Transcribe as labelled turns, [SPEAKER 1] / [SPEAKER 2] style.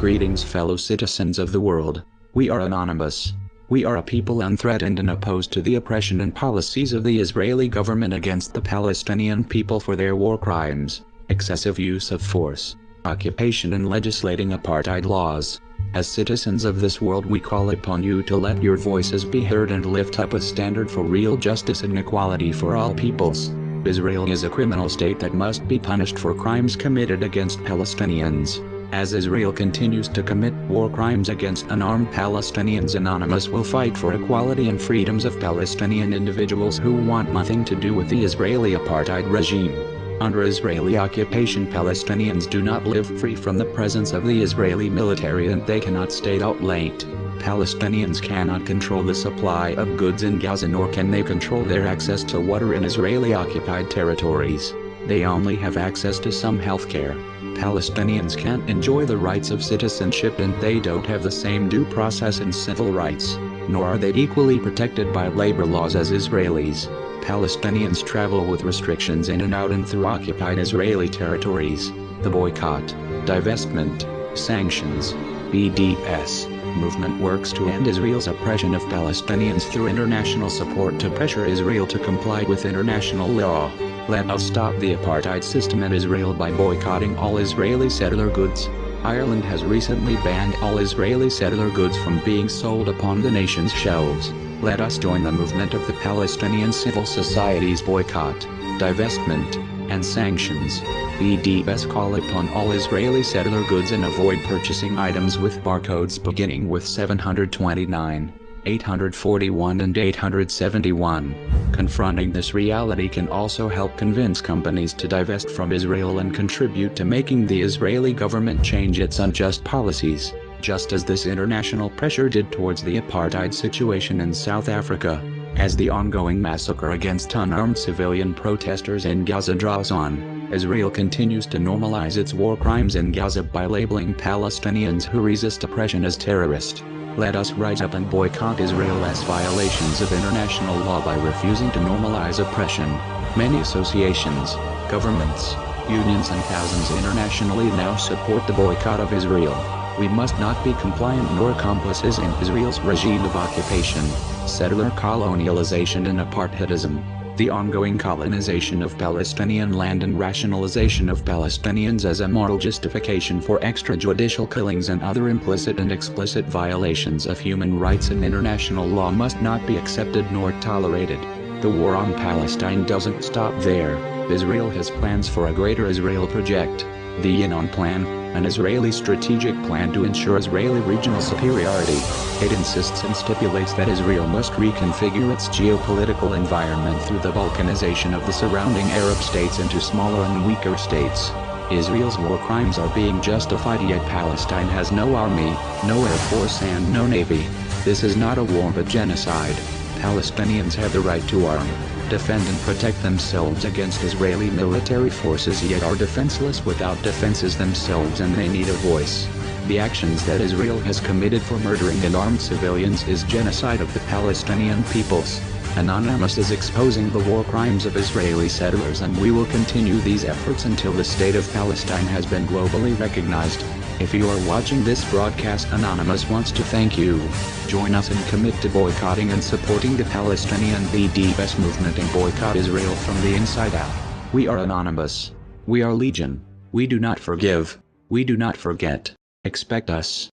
[SPEAKER 1] Greetings, fellow citizens of the world. We are anonymous. We are a people unthreatened and opposed to the oppression and policies of the Israeli government against the Palestinian people for their war crimes, excessive use of force, occupation and legislating apartheid laws. As citizens of this world, we call upon you to let your voices be heard and lift up a standard for real justice and equality for all peoples. Israel is a criminal state that must be punished for crimes committed against Palestinians. As Israel continues to commit war crimes against unarmed Palestinians, Anonymous will fight for equality and freedoms of Palestinian individuals who want nothing to do with the Israeli apartheid regime. Under Israeli occupation, Palestinians do not live free from the presence of the Israeli military, and they cannot stay out late. Palestinians cannot control the supply of goods in Gaza, nor can they control their access to water in Israeli-occupied territories. They only have access to some health care. Palestinians can't enjoy the rights of citizenship, and they don't have the same due process and civil rights, nor are they equally protected by labor laws as Israelis. Palestinians travel with restrictions in and out and through occupied Israeli territories. The boycott, divestment, sanctions, BDS movement works to end Israel's oppression of Palestinians through international support to pressure Israel to comply with international law. Let us stop the apartheid system in Israel by boycotting all Israeli settler goods. Ireland has recently banned all Israeli settler goods from being sold upon the nation's shelves. Let us join the movement of the Palestinian civil society's boycott, divestment, and sanctions. BDS call upon all Israeli settler goods and avoid purchasing items with barcodes beginning with 729, 841 and 871. Confronting this reality can also help convince companies to divest from Israel and contribute to making the Israeli government change its unjust policies, just as this international pressure did towards the apartheid situation in South Africa. As the ongoing massacre against unarmed civilian protesters in Gaza draws on, Israel continues to normalize its war crimes in Gaza by labeling Palestinians who resist oppression as terrorists. Let us rise up and boycott Israel's violations of international law by refusing to normalize oppression. Many associations, governments, unions and thousands internationally now support the boycott of Israel. We must not be compliant nor accomplices in Israel's regime of occupation, settler colonialization and apartheidism. The ongoing colonization of Palestinian land and rationalization of Palestinians as a moral justification for extrajudicial killings and other implicit and explicit violations of human rights and international law must not be accepted nor tolerated. The war on Palestine doesn't stop there. Israel has plans for a Greater Israel project, the Yinon Plan, an Israeli strategic plan to ensure Israeli regional superiority. It insists and stipulates that Israel must reconfigure its geopolitical environment through the balkanization of the surrounding Arab states into smaller and weaker states. Israel's war crimes are being justified, yet Palestine has no army, no air force and no navy. This is not a war but genocide. Palestinians have the right to arm, defend and protect themselves against Israeli military forces, yet are defenseless without defenses themselves, and they need a voice. The actions that Israel has committed for murdering unarmed civilians is genocide of the Palestinian peoples. Anonymous is exposing the war crimes of Israeli settlers, and we will continue these efforts until the state of Palestine has been globally recognized. If you are watching this broadcast, Anonymous wants to thank you. Join us and commit to boycotting and supporting the Palestinian BDS movement and boycott Israel from the inside out. We are Anonymous. We are Legion. We do not forgive. We do not forget. Expect us.